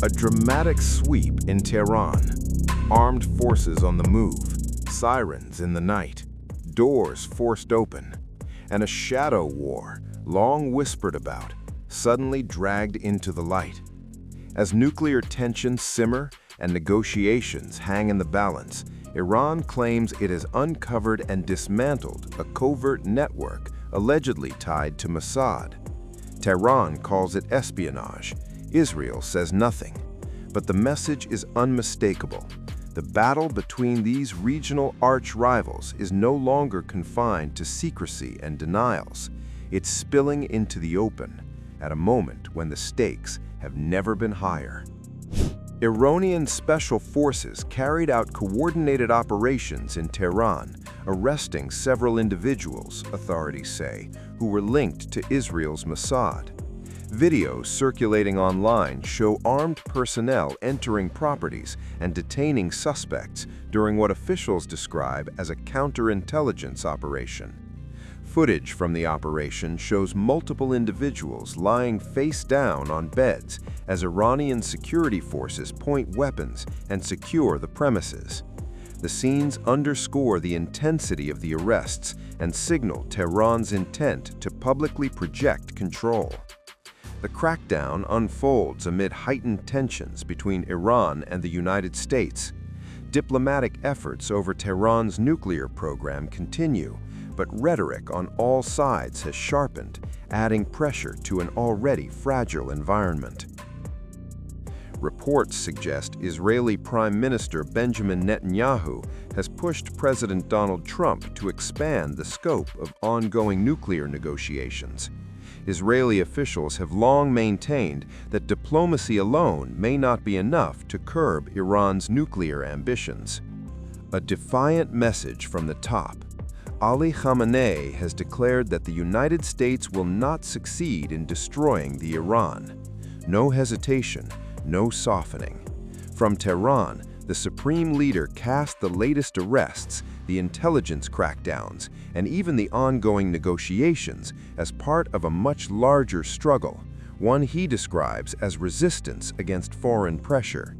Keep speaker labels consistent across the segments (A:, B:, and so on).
A: A dramatic sweep in Tehran. Armed forces on the move, sirens in the night, doors forced open, and a shadow war, long whispered about, suddenly dragged into the light. As nuclear tensions simmer and negotiations hang in the balance, Iran claims it has uncovered and dismantled a covert network allegedly tied to Mossad. Tehran calls it espionage. Israel says nothing. But the message is unmistakable. The battle between these regional arch-rivals is no longer confined to secrecy and denials. It's spilling into the open at a moment when the stakes have never been higher. Iranian special forces carried out coordinated operations in Tehran, arresting several individuals, authorities say, who were linked to Israel's Mossad. Videos circulating online show armed personnel entering properties and detaining suspects during what officials describe as a counterintelligence operation. Footage from the operation shows multiple individuals lying face down on beds as Iranian security forces point weapons and secure the premises. The scenes underscore the intensity of the arrests and signal Tehran's intent to publicly project control. The crackdown unfolds amid heightened tensions between Iran and the United States. Diplomatic efforts over Tehran's nuclear program continue, but rhetoric on all sides has sharpened, adding pressure to an already fragile environment. Reports suggest Israeli Prime Minister Benjamin Netanyahu has pushed President Donald Trump to expand the scope of ongoing nuclear negotiations. Israeli officials have long maintained that diplomacy alone may not be enough to curb Iran's nuclear ambitions. A defiant message from the top. Ali Khamenei has declared that the United States will not succeed in destroying the Iran. No hesitation, no softening. From Tehran, the supreme leader cast the latest arrests, the intelligence crackdowns, and even the ongoing negotiations as part of a much larger struggle, one he describes as resistance against foreign pressure.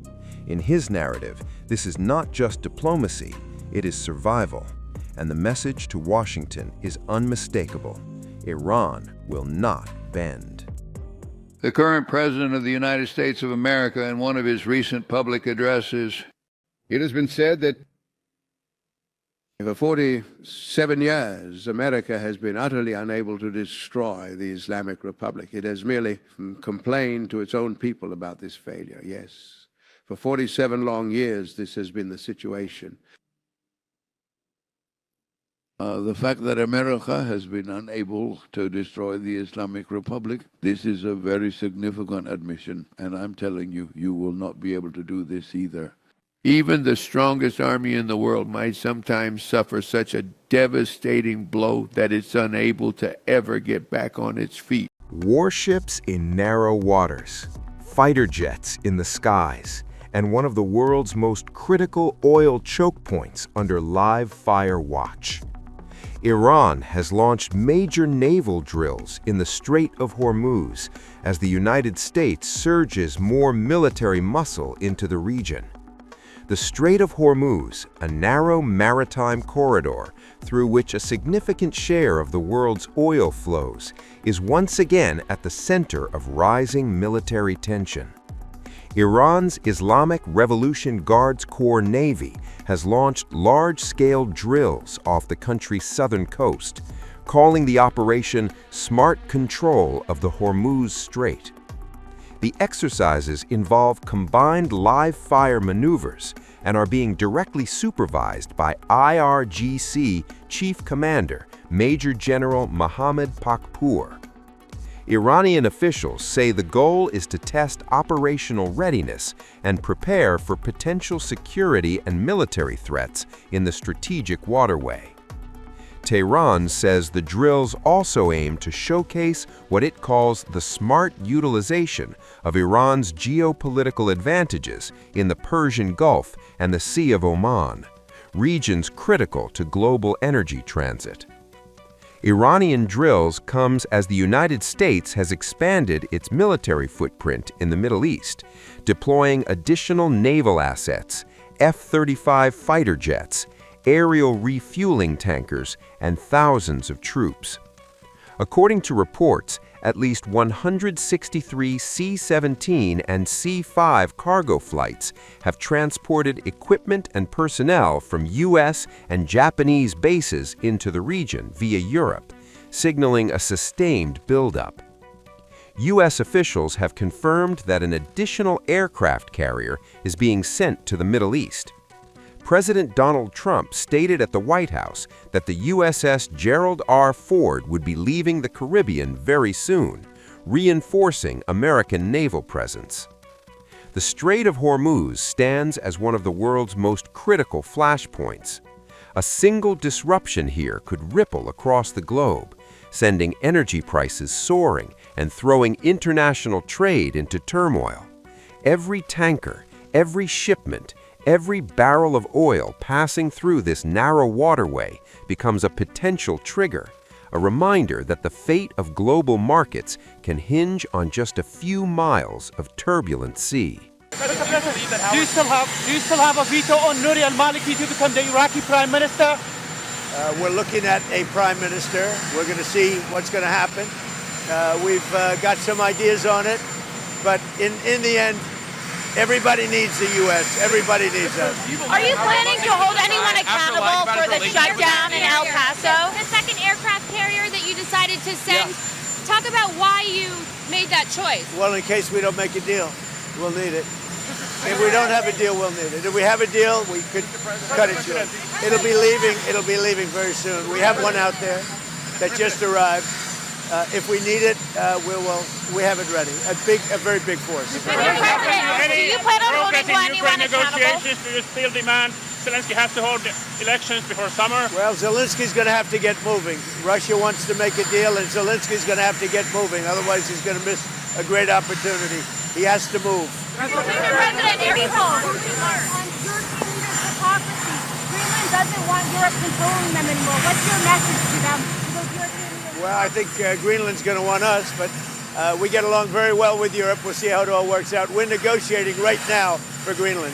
A: In his narrative, this is not just diplomacy, it is survival. And the message to Washington is unmistakable. Iran will not bend.
B: The current President of the United States of America, in one of his recent public addresses,
C: it has been said that for 47 years, America has been utterly unable to destroy the Islamic Republic. It has merely complained to its own people about this failure, yes. For 47 long years, this has been the situation.
B: The fact that America has been unable to destroy the Islamic Republic, this is a very significant admission, and I'm telling you, you will not be able to do this either. Even the strongest army in the world might sometimes suffer such a devastating blow that it's unable to ever get back on its feet.
A: Warships in narrow waters, fighter jets in the skies, and one of the world's most critical oil choke points under live fire watch. Iran has launched major naval drills in the Strait of Hormuz as the United States surges more military muscle into the region. The Strait of Hormuz, a narrow maritime corridor through which a significant share of the world's oil flows, is once again at the center of rising military tension. Iran's Islamic Revolution Guards Corps Navy has launched large-scale drills off the country's southern coast, calling the operation Smart Control of the Hormuz Strait. The exercises involve combined live-fire maneuvers and are being directly supervised by IRGC Chief Commander Major General Mohammad Pakpour. Iranian officials say the goal is to test operational readiness and prepare for potential security and military threats in the strategic waterway. Tehran says the drills also aim to showcase what it calls the smart utilization of Iran's geopolitical advantages in the Persian Gulf and the Sea of Oman, regions critical to global energy transit.
D: Iranian drills comes as the United States has expanded its military footprint in the Middle East, deploying additional naval assets, F-35 fighter jets, aerial refueling tankers, and thousands of troops. According to reports, at least 163 C-17 and C-5 cargo flights have transported equipment and personnel from U.S. and Japanese bases into the region via Europe, signaling a sustained buildup. U.S. officials have confirmed that an additional aircraft carrier is being sent to the Middle East. President Donald Trump stated at the White House that the USS Gerald R. Ford would be leaving the Caribbean very soon, reinforcing American naval presence. The Strait of Hormuz stands as one of the world's most critical flashpoints. A single disruption here could ripple across the globe, sending energy prices soaring and throwing international trade into turmoil. Every tanker, every shipment, every barrel of oil passing through this narrow waterway becomes a potential trigger, a reminder that the fate of global markets can hinge on just a few miles of turbulent sea.
E: Do you still have a veto on Nouri al-Maliki to become the Iraqi Prime Minister?
F: We're looking at a Prime Minister. We're going to see what's going to happen. We've got some ideas on it, but in the end, everybody needs the U.S. Everybody needs us.
G: Are you planning to hold anyone accountable for the shutdown in El Paso? The second aircraft carrier that you decided to send. Yeah. Talk about why you made that choice.
F: Well, in case we don't make a deal, we'll need it. If we don't have a deal, we'll need it. If we have a deal, we could cut it short. It'll be leaving very soon. We have one out there that just arrived. If we need it, we have it ready. A very big force.
G: Do you plan on holding anyone accountable?
E: Negotiations, do you still demand Zelensky has to hold elections before summer?
F: Well, Zelensky's going to have to get moving. Russia wants to make a deal, and Zelensky's going to have to get moving. Otherwise, he's going to miss a great opportunity. He has to move.
G: Mr. President, Greenland doesn't want Europe controlling them anymore. What's your message to them?
F: Well, I think Greenland's going to want us, but we get along very well with Europe. We'll see how it all works out. We're negotiating right now for Greenland.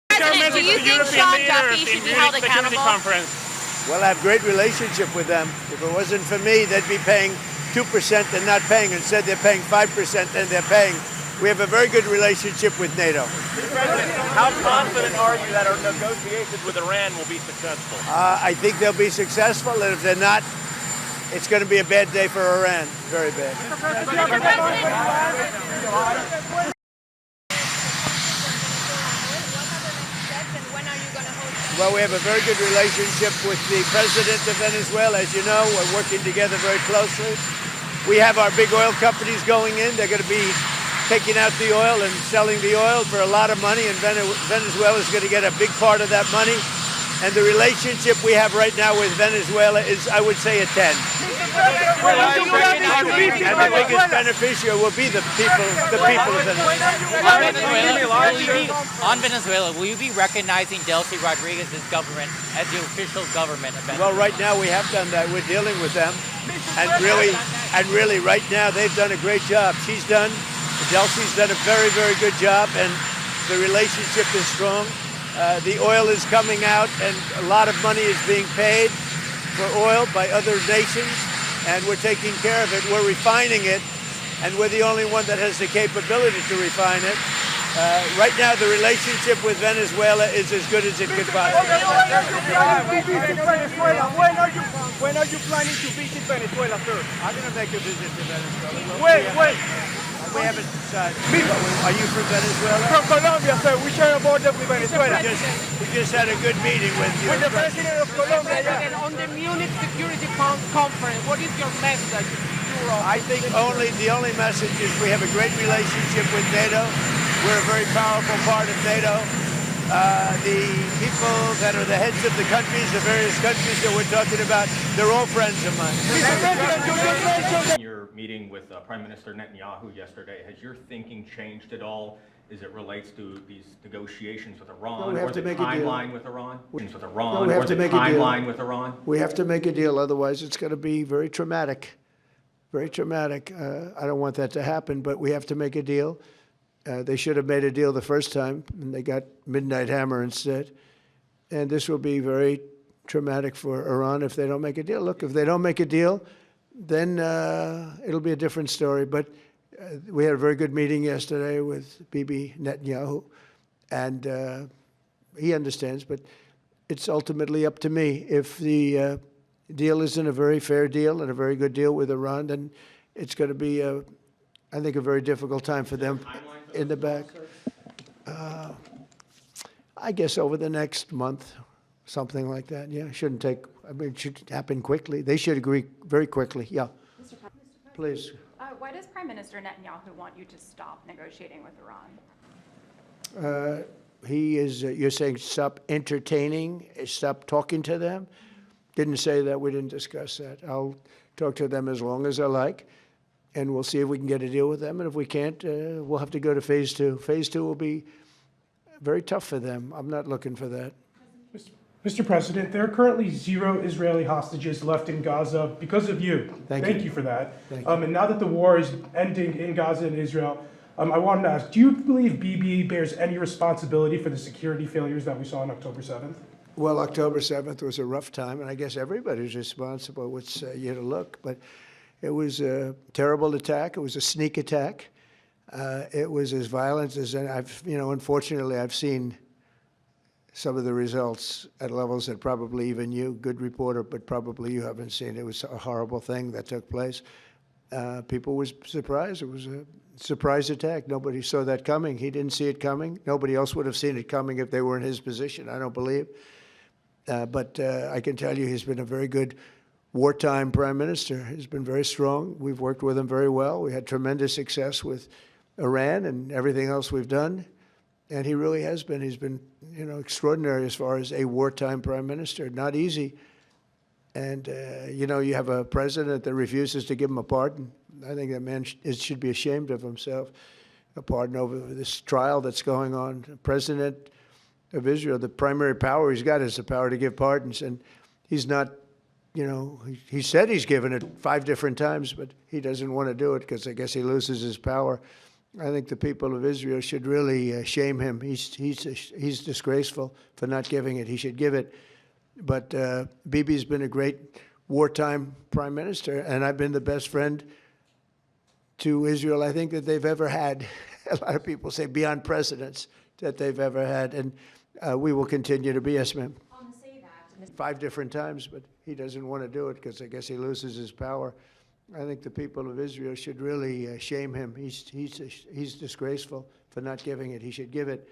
G: President, do you think Sean Duffy should be held accountable?
F: Well, I have a great relationship with them. If it wasn't for me, they'd be paying 2% and not paying. Instead, they're paying 5% and they're paying. We have a very good relationship with NATO.
E: President, how confident are you that our negotiations with Iran will be successful?
F: I think they'll be successful, and if they're not, it's going to be a bad day for Iran. Very bad. Well, we have a very good relationship with the president of Venezuela. As you know, we're working together very closely. We have our big oil companies going in. They're going to be taking out the oil and selling the oil for a lot of money, and Venezuela is going to get a big part of that money. And the relationship we have right now with Venezuela is, I would say, a 10. And the biggest beneficiary will be the people of Venezuela.
H: On Venezuela, will you be recognizing Delcy Rodriguez's government as the official government of Venezuela?
F: Well, right now we have done that. We're dealing with them, and really, right now they've done a great job. Delcy's done a very, very good job, and the relationship is strong. The oil is coming out, and a lot of money is being paid for oil by other nations, and we're taking care of it. We're refining it, and we're the only one that has the capability to refine it. Right now, the relationship with Venezuela is as good as it could possibly be.
E: When are you planning to visit Venezuela, sir?
F: I'm going to make a visit to Venezuela.
E: Wait.
F: We haven't decided. Are you from Venezuela?
E: From Colombia, sir. We share a border with Venezuela.
F: We just had a good meeting with you.
E: With the president of Colombia. And on the Munich Security Conference, what is your message to Europe?
F: I think the only message is we have a great relationship with NATO. We're a very powerful part of NATO. the people that are the heads of the countries, the various countries that we're talking about, they're all friends of mine.
I: In your meeting with Prime Minister Netanyahu yesterday, has your thinking changed at all as it relates to these negotiations with Iran, or the timeline with Iran? With Iran, or the timeline with Iran?
J: We have to make a deal, otherwise it's going to be very traumatic. Very traumatic. I don't want that to happen, but we have to make a deal. They should have made a deal the first time, and they got Midnight Hammer instead. And this will be very traumatic for Iran if they don't make a deal. Look, if they don't make a deal, then it'll be a different story. But we had a very good meeting yesterday with Bibi Netanyahu, and he understands, but it's ultimately up to me. If the deal isn't a very fair deal and a very good deal with Iran, then it's going to be, I think, a very difficult time for them in the back. I guess over the next month, something like that. Yeah, it shouldn't take, I mean, it should happen quickly. They should agree very quickly. Yeah.
K: Mr.
J: Please.
K: Why does Prime Minister Netanyahu want you to stop negotiating with Iran?
J: He is, you're saying stop entertaining, stop talking to them? Didn't say that, we didn't discuss that. I'll talk to them as long as I like, and we'll see if we can get a deal with them. And if we can't, we'll have to go to phase two. Phase two will be very tough for them. I'm not looking for that.
L: Mr. President, there are currently 0 Israeli hostages left in Gaza because of you. Thank you for that. And now that the war is ending in Gaza and Israel, I wanted to ask, do you believe Bibi bears any responsibility for the security failures that we saw on October 7th?
J: Well, October 7th was a rough time, and I guess everybody's responsible. It's you to look, but it was a terrible attack. It was a sneak attack. It was as violent as I've, unfortunately, I've seen some of the results at levels that probably even you, good reporter, but probably you haven't seen. It was a horrible thing that took place. People were surprised. It was a surprise attack. Nobody saw that coming. He didn't see it coming. Nobody else would have seen it coming if they were in his position, I don't believe. But I can tell you he's been a very good wartime prime minister. He's been very strong. We've worked with him very well. We had tremendous success with Iran and everything else we've done. And he really has been. He's been, extraordinary as far as a wartime prime minister. Not easy. And, you have a president that refuses to give him a pardon. I think that man should be ashamed of himself. A pardon over this trial that's going on. The president of Israel, the primary power he's got is the power to give pardons. And he's not, he said he's given it 5 different times, but he doesn't want to do it because I guess he loses his power. I think the people of Israel should really shame him. He's disgraceful for not giving it. He should give it. But Bibi's been a great wartime prime minister, and I've been the best friend to Israel I think that they've ever had. A lot of people say beyond precedents that they've ever had, and we will continue to be. Yes, ma'am. 5 different times, but he doesn't want to do it because I guess he loses his power. I think the people of Israel should really shame him. He's disgraceful for not giving it. He should give it.